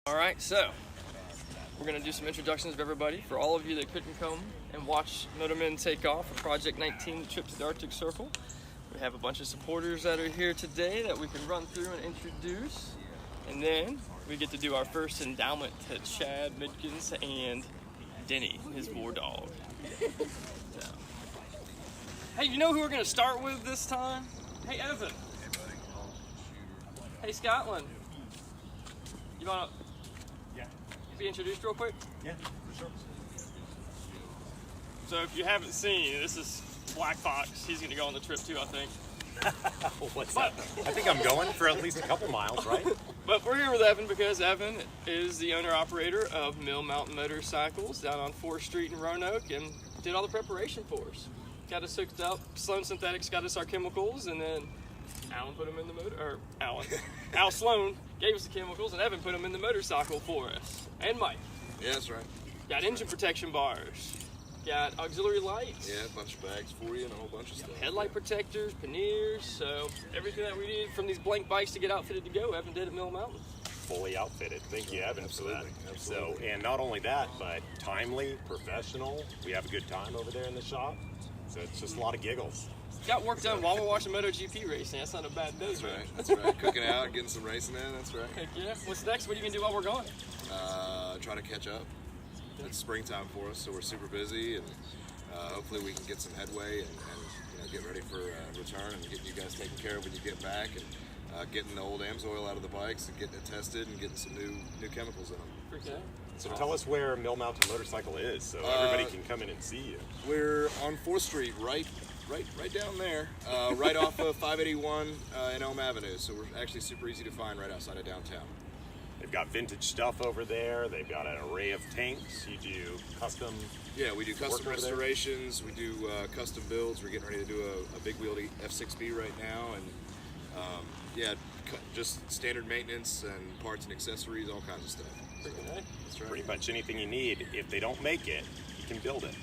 All right, so we're going to do some introductions of everybody. For all of you that couldn't come and watch MOTO.MEN take off for Project 19, the trip to the Arctic Circle, we have a bunch of supporters that are here today that we can run through and introduce. And then we get to do our first endowment to Chad Midkins and Denny, his war dog. So. Hey, you know who we're going to start with this time? Hey, Evan. Hey, Scotland. You want to be introduced real quick? Yeah, for sure. So if you haven't seen, this is Black Fox. He's going to go on the trip too, I think. What's that? I think I'm going for at least a couple miles, right? But we're here with Evan because Evan is the owner-operator of Mill Mountain Motorcycles down on 4th Street in Roanoke and did all the preparation for us. Got us hooked up. Sloan Synthetics got us our chemicals, and then Alan put them in the motor, or Al Sloan gave us the chemicals, and Evan put them in the motorcycle for us. And Mike. Yeah, that's right. Got engine protection bars. Got auxiliary lights. Yeah, a bunch of bags for you and a whole bunch of stuff. Headlight protectors, panniers, so everything that we needed from these blank bikes to get outfitted to go, Evan did at Mill Mountain. Fully outfitted. Thank you, Evan, for that. Absolutely. So, and not only that, but timely, professional. We have a good time over there in the shop. So it's just a lot of giggles. Got work done while we're watching MotoGP racing. That's not a bad day. That's right. That's right. Cooking out, getting some racing in. That's right. Heck yeah. What's next? What are you gonna do while we're gone? Try to catch up. It's springtime for us, so we're super busy, and hopefully we can get some headway and get ready for return and getting you guys taken care of when you get back, and getting the old AMSOIL out of the bikes and getting it tested and getting some new chemicals in them. Okay. So tell us where Mill Mountain Motorcycle is, so everybody can come in and see you. We're on 4th Street, right down there, right off of 581 and Elm Avenue. So we're actually super easy to find right outside of downtown. They've got vintage stuff over there. They've got an array of tanks. You do custom. Yeah, we do custom restorations. We do custom builds. We're getting ready to do a big wheel F6B right now, and yeah, just standard maintenance and parts and accessories, all kinds of stuff. So, that's right. Pretty much anything you need. If they don't make it, you can build it.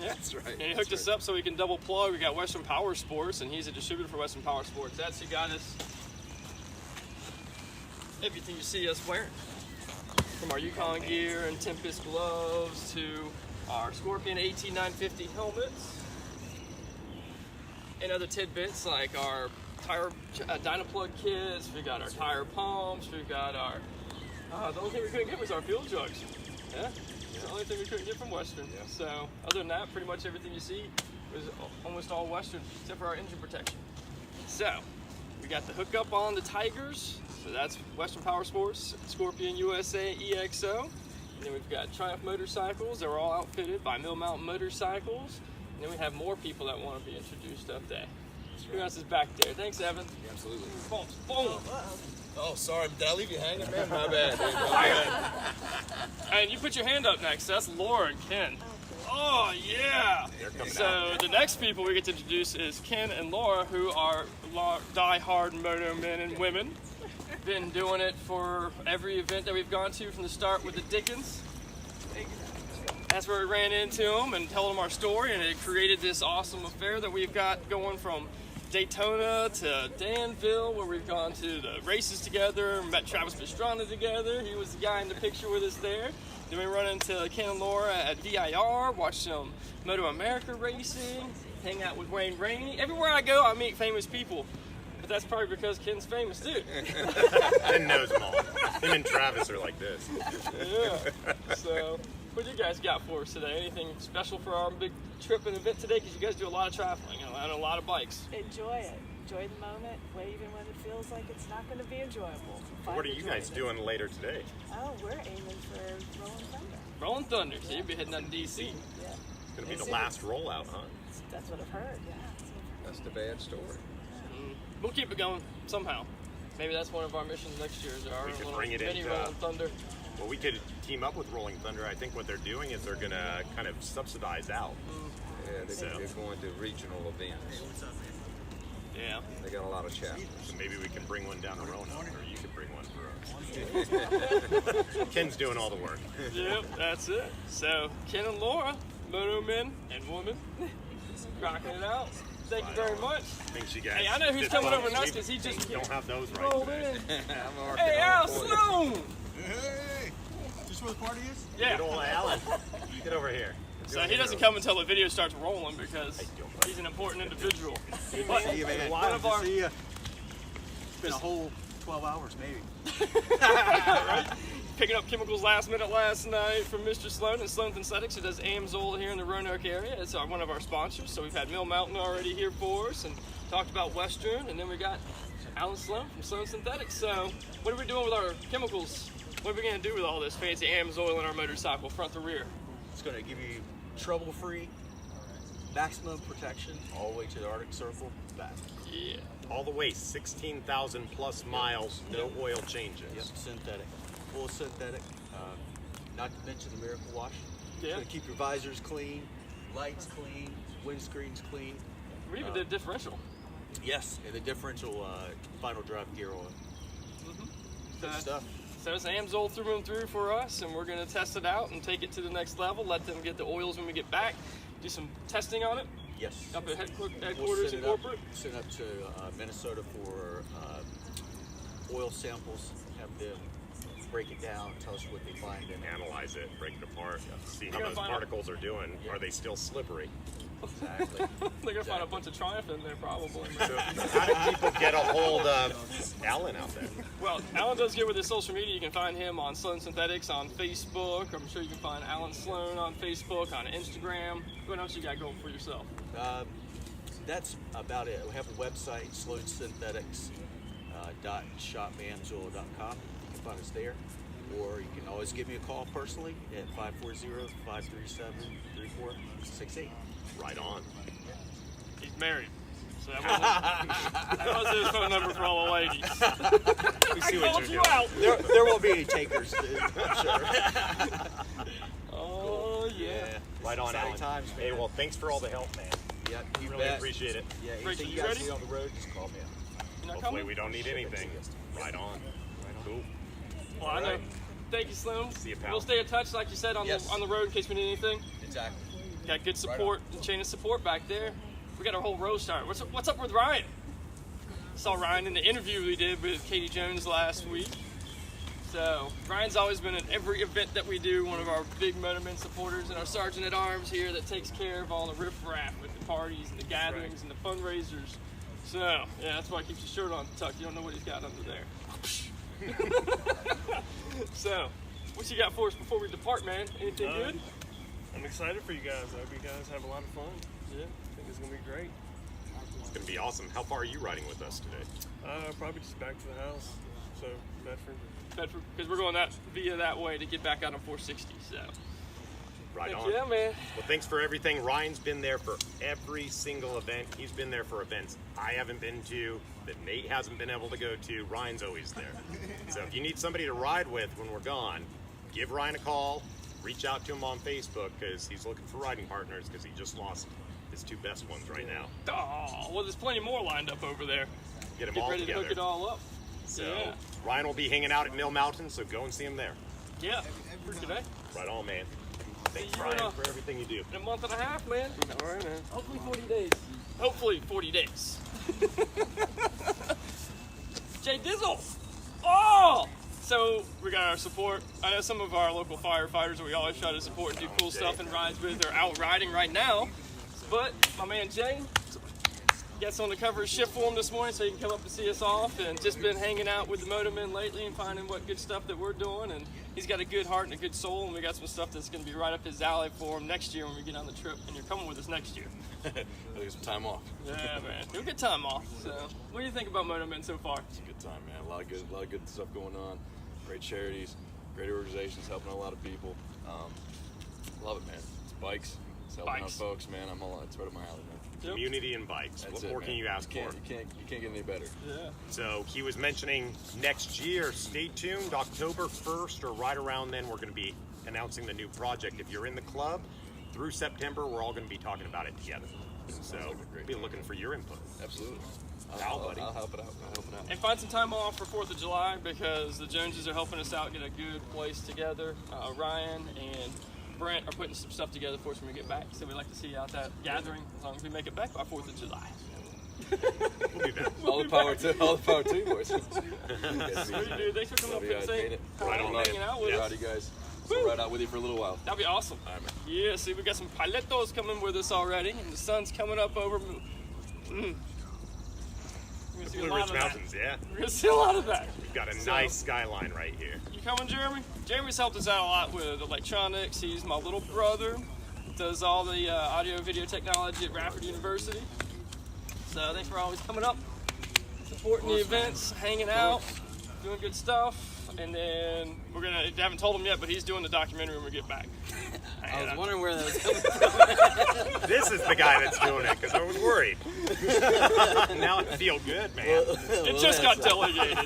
Yeah, that's right. And he hooked us up so we can double plug. We got Western Power Sports, and he's a distributor for Western Power Sports. That's who got us everything you see us wearing. From our Yukon gear and Tempest gloves to our Scorpion AT950 helmets and other tidbits like our tire Dynaplug kits. We got our tire pumps. We got our the only thing we couldn't get was our fuel jugs. Yeah, the only thing we couldn't get from Western. Yeah. So other than that, pretty much everything you see was almost all Western except for our engine protection. So we got the hookup on the Tigers. So that's Western Power Sports, Scorpion USA EXO. And then we've got Triumph motorcycles. They're all outfitted by Mill Mountain Motorcycles. And then we have more people that want to be introduced up there. Who else is back there? Thanks, Evan. Yeah, absolutely. Boom, boom. Oh, sorry. Did I leave you hanging, man? My bad. Dude. My bad. And you put your hand up next. That's Laura and Ken. Oh, yeah. So the next people we get to introduce is Ken and Laura, who are die-hard moto men and women. Been doing it for every event that we've gone to from the start with the Dickens. That's where we ran into them and told them our story, and it created this awesome affair that we've got going from Daytona to Danville, where we've gone to the races together, met Travis Pastrana together. He was the guy in the picture with us there. Then we run into Ken and Laura at VIR, watch some Moto America racing, hang out with Wayne Rainey. Everywhere I go, I meet famous people. But that's probably because Ken's famous too. Ken knows them all. Him and Travis are like this. Yeah. So, what do you guys got for us today? Anything special for our big trip and event today? Because you guys do a lot of traveling and a lot of bikes. Enjoy it. Enjoy the moment, even when it feels like it's not going to be enjoyable. What are you guys doing later today? Oh, we're aiming for Rolling Thunder. Rolling Thunder. So you'll be heading out to DC. Yeah. It's going to be the last rollout, huh? That's what I've heard, yeah. That's the bad story. We'll keep it going somehow. Maybe that's one of our missions next year. Is our We could little bring it mini into- Rolling Thunder. Well, we could team up with Rolling Thunder. I think what they're doing is they're going to kind of subsidize out. Yeah, they're going to regional events. Yeah. They got a lot of chapters. So maybe we can bring one down to Roanoke, or you could bring one for us. Ken's doing all the work. Yep, that's it. So, Ken and Laura, moto men and women, rocking it out. Thank you very much. Thanks, you guys. Hey, I know who's This coming one, over next we because he just don't have those right rolled today. in. Hey, Al Sloan! Hey! where the party is? Yeah. Good old Alan. Get over here. So he doesn't come until the video starts rolling because he's an important individual. But See you, man. one of our See ya. It's been a whole 12 hours, maybe. right? Picking up chemicals last minute last night from Mr. Sloan and Sloan Synthetics, who does Amsoil here in the Roanoke area. It's one of our sponsors. So we've had Mill Mountain already here for us and talked about Western, and then we got Alan Sloan from Sloan Synthetics. So what are we doing with our chemicals? What are we going to do with all this fancy Amsoil in our motorcycle, front to rear? It's going to give you trouble-free, maximum protection all the way to the Arctic Circle, back. Yeah. All the way 16,000 plus miles, no oil changes. Yep, synthetic. Full synthetic. Not to mention the Miracle Wash. It's Yeah. going to keep your visors clean, lights clean, windscreens clean. We even did differential. Yes, and the differential final drive gear oil. Good stuff. So it's Amsoil through and through for us, and we're going to test it out and take it to the next level, let them get the oils when we get back, do some testing on it Yes. up at We'll headquarters send and it up, corporate. send up to Minnesota for oil samples, have them break it down, tell us what they find in it. Analyze it, break it apart, see You're how gonna those find out- particles are doing. Are they still slippery? Exactly. They're going to find a bunch of Triumph in there probably. So how do people get a hold of Alan out there? Well, Alan does good with his social media. You can find him on Sloan Synthetics on Facebook. I'm sure you can find Alan Sloan on Facebook, on Instagram. What else you got going for yourself? That's about it. We have a website, sloansynthetics.shopamsoil.com. You can find us there. Or you can always give me a call personally at 540-537-3468. Right on. He's married. So that wasn't his phone number for all the ladies. We see I what called you're you doing. out. There won't be any takers, dude, I'm sure. Oh, yeah. Right on, Exciting Alan. times, man. Hey, well, thanks for all the help, man. Yeah, you Really bet. appreciate it. Yeah, Rachel, anything you you guys ready? see on the road, just call me up. You not Hopefully coming? we don't need anything. Right on. Cool. Well, I know. Thank you, Sloan. See you, pal. We'll stay in touch, like you said, on Yes. the road in case we need anything. Exactly. Got good support and chain of support back there. We got our whole row started. What's up with Ryan? Saw Ryan in the interview we did with Katie Jones last week. So Ryan's always been at every event that we do, one of our big MOTO.MEN supporters and our sergeant at arms here that takes care of all the riffraff with the parties and the gatherings and the fundraisers. So yeah, that's why he keeps his shirt on tucked. You don't know what he's got under there. So, what you got for us before we depart, man? Anything good? I'm excited for you guys. I hope you guys have a lot of fun. Yeah. I think it's going to be great. It's going to be awesome. How far are you riding with us today? Probably just back to the house. So, Bedford. Bedford, because we're going via that way to get back out on 460. So, Right heck on. yeah, man. Well, thanks for everything. Ryan's been there for every single event. He's been there for events I haven't been to, that Nate hasn't been able to go to. Ryan's always there. So if you need somebody to ride with when we're gone, give Ryan a call. Reach out to him on Facebook because he's looking for riding partners because he just lost his two best ones right now. Oh, well, there's plenty more lined up over there. Get them Get all ready together. to hook it all up. So Yeah. Ryan will be hanging out at Mill Mountain, so go and see him there. Yeah, for today. Right on, man. Thanks, See you, Ryan, for everything you do. In a month and a half, man. All right, man. Hopefully 40 days. Hopefully 40 days. Jay Dizzle. Oh! So we got our support. I know some of our local firefighters that we always try to support and do cool stuff and rides with are out riding right now. But my man Jay got someone to cover his shift for him this morning so he can come up and see us off, and just been hanging out with the MOTO.MEN lately and finding what good stuff that we're doing. And he's got a good heart and a good soul, and we got some stuff that's going to be right up his alley for him next year when we get on the trip. And you're coming with us next year. Gotta get some time off. Yeah, man. You'll get time off. So, what do you think about MOTO.MEN so far? It's a good time, man. A lot of good stuff going on. Great charities, great organizations, helping a lot of people. Love it, man. It's bikes. It's helping out Bikes. folks, man. It's right up my alley, man. Yep. Community and bikes. That's What it, more man. can you ask for? You can't get any better. Yeah. So he was mentioning next year. Stay tuned. October 1st or right around then, we're going to be announcing the new project. If you're in the club, through September, we're all going to be talking about it together. So we'll be looking for your input. Absolutely. How, buddy? I'll help it out. I'll help it out. And find some time off for 4th of July because the Joneses are helping us out get a good place together. Ryan and Brent are putting some stuff together for us when we get back. So we'd like to see you out that gathering as long as we make it back by 4th of July. We'll be back. All the power to you, boys. Sweet, dude. Thanks for coming up Love you and guys. saying Made it. Right on, man. hanging out with Yeah. us. Howdy, guys. So we'll ride out with you for a little while. That'd be awesome. All right, man. Yeah, see, we got some piletos coming with us already, and the sun's coming up over. We're gonna see a Blue lot Ridge of that. Mountains, yeah. We're gonna see a lot of that. We've got a nice skyline right here. You coming, Jeremy? Jeremy's helped us out a lot with electronics. He's my little brother. Does all the audio video technology at Radford University. So thanks for always coming up, supporting the events, hanging out, doing good stuff. And then I haven't told him yet, but he's doing the documentary when we get back. I was wondering where that was coming from. This is the guy that's doing it, because I was worried. Now I feel good, man. It just got delegated.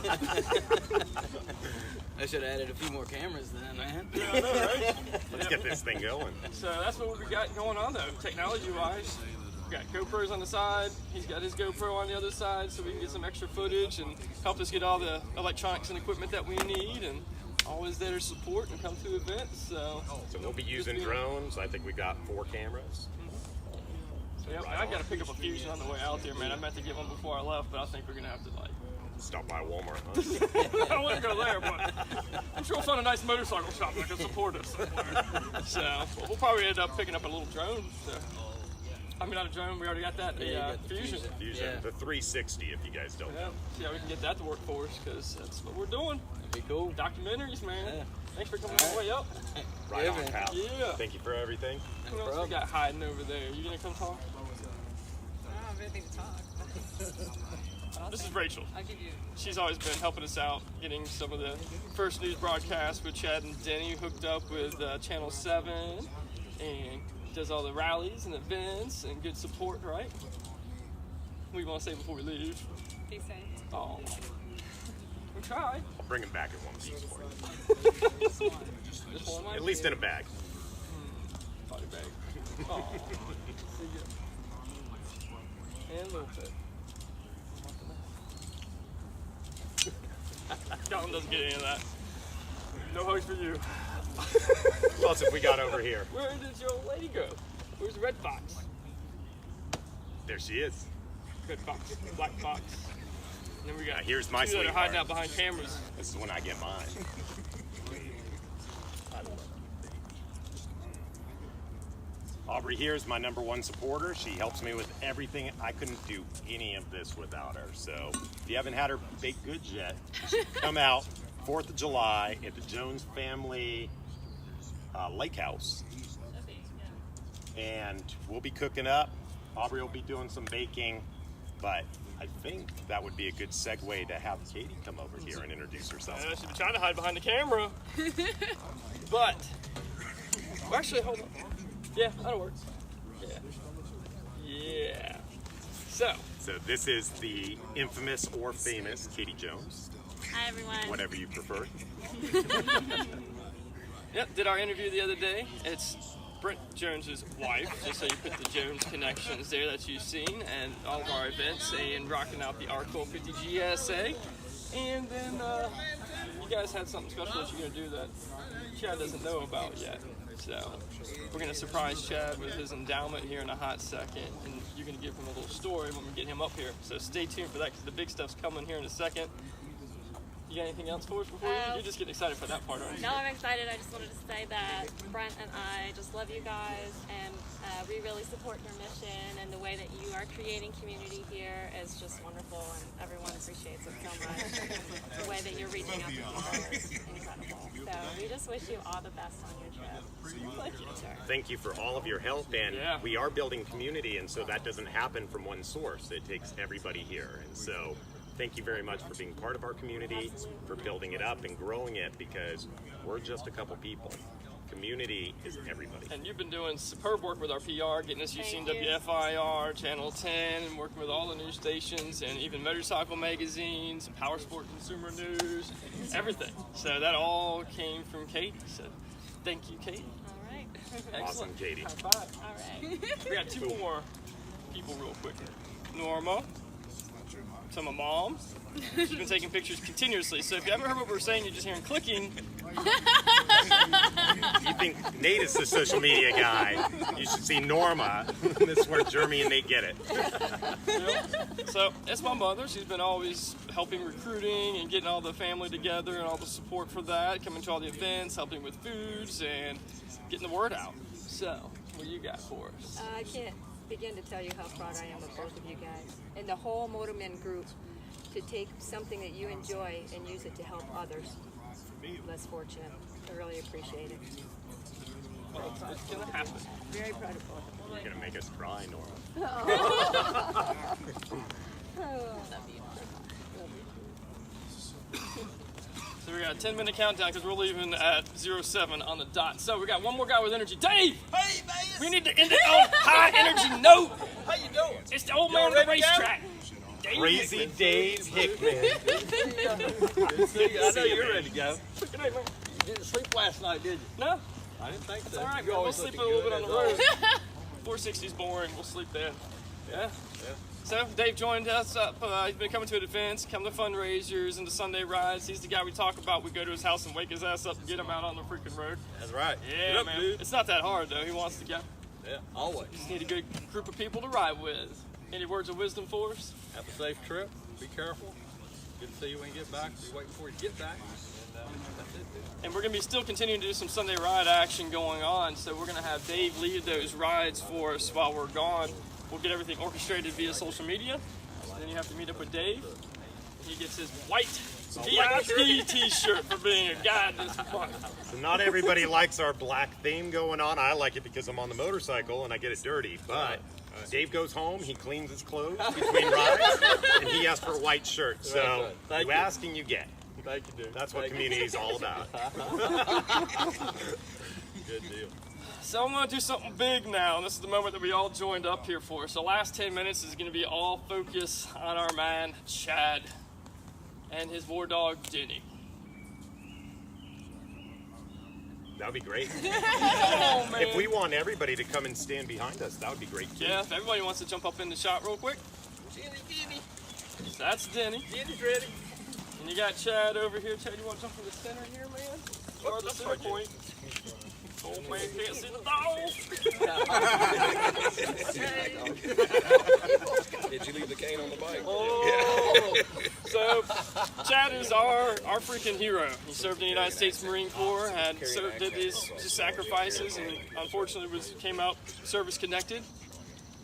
I should have added a few more cameras then, man. Yeah, I know, right? Let's get this thing going. So that's what we got going on, though, technology-wise. We got GoPros on the side. He's got his GoPro on the other side, so we can get some extra footage and help us get all the electronics and equipment that we need, and always there to support and come to events. So we'll be using drones. I think we got 4 cameras. Yep, I got to pick up a Fusion on the way out there, man. I meant to get one before I left, but I think we're gonna have to stop by Walmart, huh? I wouldn't go there, but I'm sure we'll find a nice motorcycle shop that can support us somewhere. So we'll probably end up picking up a little drone. So. I mean, not a drone. We already got that. Fusion. Fusion. Yeah. The 360, if you guys don't know. See how we can get that to work for us, because that's what we're doing. That'd be cool. Documentaries, man. Yeah. Thanks for coming all the way up. Right Yeah, on, man. pal. Yeah. Thank you for everything. Who else we got hiding over there? You gonna come talk? I don't have anything to talk. This is Rachel. I'll give you. She's always been helping us out, getting some of the first news broadcasts with Chad and Denny hooked up with Channel 7, and does all the rallies and events and good support, right? What do you want to say before we leave? Be safe. Oh, we try. I'll bring him back in one piece for you. Just one. At least in a bag. Body bag. Oh. And a little bit. Colin doesn't get any of that. No hugs for you. What else have we got over here? Where did your old lady go? Where's the red fox? There she is. Red fox, black fox. And then we got Here's my two that are sweetheart. hiding out behind cameras. This is when I get mine. Aubrey here is my #1 supporter. She helps me with everything. I couldn't do any of this without her. So if you haven't had her baked goods yet, come out 4th of July at the Jones Family Lake House. And we'll be cooking up. Aubrey will be doing some baking, but I think that would be a good segue to have Katie come over here and introduce herself. I should be trying to hide behind the camera. But, well, actually, hold on. Yeah, that'll work. Yeah. Yeah. So this is the infamous or famous Katie Jones, Hi everyone. whatever you prefer. Yep, did our interview the other day. It's Brent Jones's wife, just so you put the Jones connections there that you've seen, and all of our events, and rocking out the R12 50 GSA. And then you guys had something special that you're going to do that Chad doesn't know about yet. So we're going to surprise Chad with his endowment here in a hot second, and you're going to give him a little story when we get him up here. So stay tuned for that, because the big stuff's coming here in a second. You got anything else for us before you're just getting excited for that part, aren't you? No, I'm excited. I just wanted to say that Brent and I just love you guys, and we really support your mission, and the way that you are creating community here is just wonderful, and everyone appreciates it so much. The way that you're reaching out to people is incredible. So we just wish you all the best on your trip. Thank you. Thank you for all of your help, and Yeah. we are building community, and so that doesn't happen from one source. It takes everybody here, and so thank you very much for being part of our community, for building it up and growing it, because we're just a couple people. Community is everybody. And you've been doing superb work with our PR, getting us used to Thank you. WFIR, Channel 10, and working with all the news stations, and even motorcycle magazines, and Power Sport Consumer News, everything. So that all came from Katie. So thank you, Katie. All right. Excellent. Awesome, Katie. High five. All right. We got two more people real quick. Norma. So my mom. She's been taking pictures continuously. So if you haven't heard what we're saying, you're just hearing clicking. You think Nate is the social media guy, you should see Norma. This is where Jeremy and Nate get it. So it's my mother. She's been always helping recruiting and getting all the family together and all the support for that, coming to all the events, helping with foods and getting the word out. So what do you got for us? I can't begin to tell you how proud I am of both of you guys and the whole MOTO.MEN group to take something that you enjoy and use it to help others less fortunate. I really appreciate it. Well, it's gonna happen. Very proud of both of you. You're gonna make us cry, Norma. So we got a 10-minute countdown because we're leaving at 07 on the dot. So we got one more guy with energy. Dave! Hey, man! We need to end it on a high energy note. How you doing? It's the old man on the racetrack. Dave Crazy Hickman. Dave Hickman. Good to see you. I know you're ready to go. Good night, man. You didn't sleep last night, did you? No, I didn't think so. it's all right, You man. We'll always sleep a looking little bit good, on the as road. always. 460's boring. We'll sleep there. Yeah. So Dave joined us up. He's been coming to events, coming to fundraisers, and to Sunday rides. He's the guy we talk about. We go to his house and wake his ass up and get him out on the freaking road. That's right. Yeah, Get up, man. dude. It's not that hard though. He wants to go. Yeah, always. Just need a good group of people to ride with. Any words of wisdom for us? Have a safe trip. Be careful. Good to see you when you get back. Be waiting for you to get back. And that's it, dude. And we're going to be still continuing to do some Sunday ride action going on. So we're going to have Dave lead those rides for us while we're gone. We'll get everything orchestrated via social media. Then you have to meet up with Dave. He gets his white VIP t-shirt for being a guide this month. So not everybody likes our black theme going on. I like it because I'm on the motorcycle and I get it dirty. But Dave goes home, he cleans his clothes between rides, and he asks for a white shirt. So you ask and you get. Thank you, dude. That's what community is all about. Good deal. So I'm going to do something big now. And this is the moment that we all joined up here for. So last 10 minutes is going to be all focus on our man, Chad, and his war dog, Denny. That would be great. Oh, man. If we want everybody to come and stand behind us, that would be great too. Yeah, if everybody wants to jump up in the shot real quick. Jenny. That's Denny. Jenny's ready. And you got Chad over here. Chad, you want to jump in the center here, man? Or the center point. Old man can't see the dog. Did you leave the cane on the bike? Oh. So, Chad is our freaking hero. He served in the United States Marine Corps, did these sacrifices, and unfortunately came out service connected.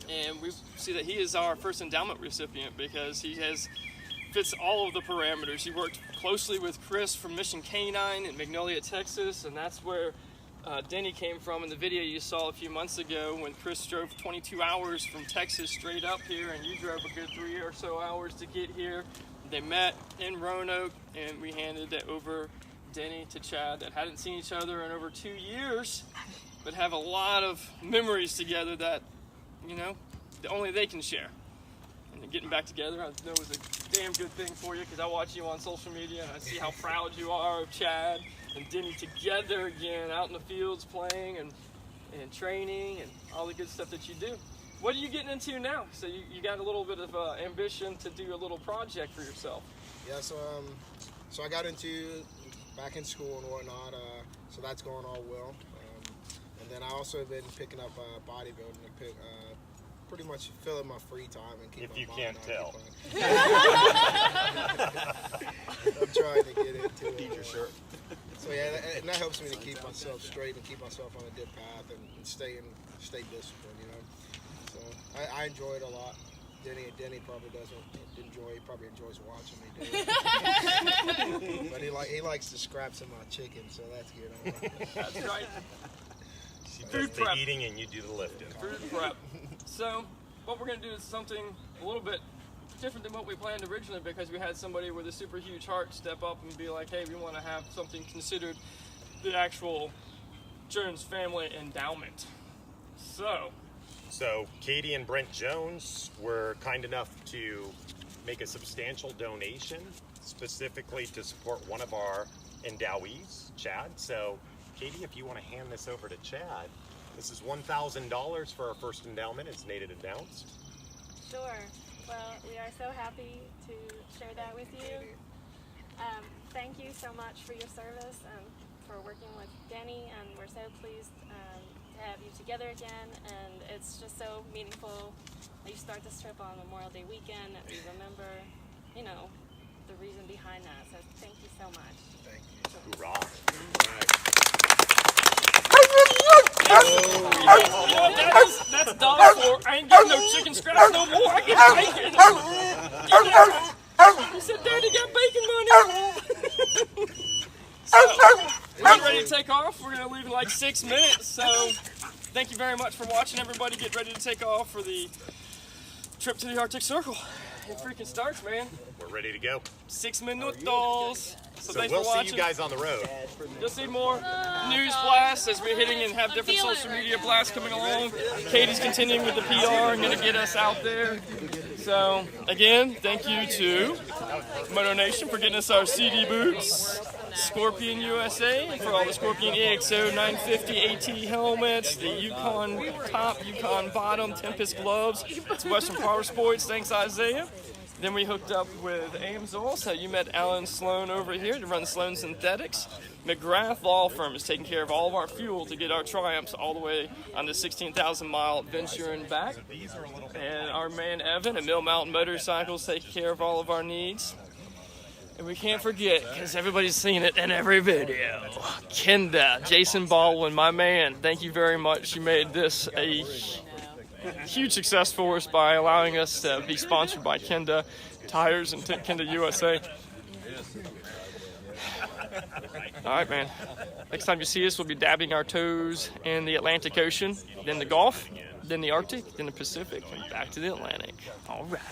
And we see that he is our first endowment recipient because he fits all of the parameters. He worked closely with Chris from Mission K9 in Magnolia, Texas, and that's where Denny came from in the video you saw a few months ago when Chris drove 22 hours from Texas straight up here, and you drove a good 3 or so hours to get here. They met in Roanoke, and we handed it over Denny to Chad that hadn't seen each other in over 2 years, but have a lot of memories together that, you know, only they can share. And getting back together, I know is a damn good thing for you because I watch you on social media and I see how proud you are of Chad and Denny together again out in the fields playing and training and all the good stuff that you do. What are you getting into now? So you got a little bit of ambition to do a little project for yourself. Yeah, so I got into back in school and whatnot, so that's going all well. And then I also have been picking up bodybuilding to pretty much filling my free time and keep If my you mind can't tell. I'm trying to get into it. Need your shirt. So yeah, and that helps me to keep myself straight and keep myself on a good path and stay disciplined, you know. So I enjoy it a lot. Denny probably doesn't enjoy. He probably enjoys watching me do it. But he likes to scrap some of my chicken, so that's good. That's right. She does Food the prep. eating and you do the lifting. Food prep. So what we're going to do is something a little bit different than what we planned originally because we had somebody with a super huge heart step up and be like, hey, we want to have something considered the actual Jones Family Endowment. So Katie and Brent Jones were kind enough to make a substantial donation specifically to support one of our endowees, Chad. So Katie, if you want to hand this over to Chad, this is $1,000 for our first endowment, as Nate had announced. Sure. Well, we are so happy to share that with you. Thank you so much for your service. for working with Denny, and we're so pleased to have you together again. And it's just so meaningful that you start this trip on Memorial Day weekend, that we remember, you know, the reason behind that. So thank you so much. Thank you. Hoorah. That's dog for. I ain't getting no chicken scratch no more. I get bacon. He said, Daddy got bacon money. We're getting ready to take off. We're going to leave in like 6 minutes. So thank you very much for watching. Everybody get ready to take off for the trip to the Arctic Circle. It freaking starts, man. We're ready to go. 6 minutos. So thanks we'll for watching. see you guys on the road. You'll see more news blasts as we're hitting and have different social media blasts coming along. Katie's continuing with the PR and going to get us out there. So, again, thank you to Moto Nation for getting us our CD boots, Scorpion USA for all the Scorpion EXO 950 AT helmets, the Yukon top, Yukon bottom, Tempest gloves. It's Western Power Sports. Thanks, Isaiah. Then we hooked up with Amsoil, so you met Alan Sloan over here to run Sloan Synthetics. McGrath Law Firm is taking care of all of our fuel to get our Triumphs all the way on the 16,000-mile adventure and back. And our man Evan at Mill Mountain Motorcycles taking care of all of our needs. And we can't forget, because everybody's seen it in every video, Kenda, Jason Baldwin, my man, thank you very much. You made this a huge success for us by allowing us to be sponsored by Kenda Tires and Kenda USA. All right, man. Next time you see us, we'll be dabbing our toes in the Atlantic Ocean, then the Gulf, then the Arctic, then the Pacific, and back to the Atlantic. All right.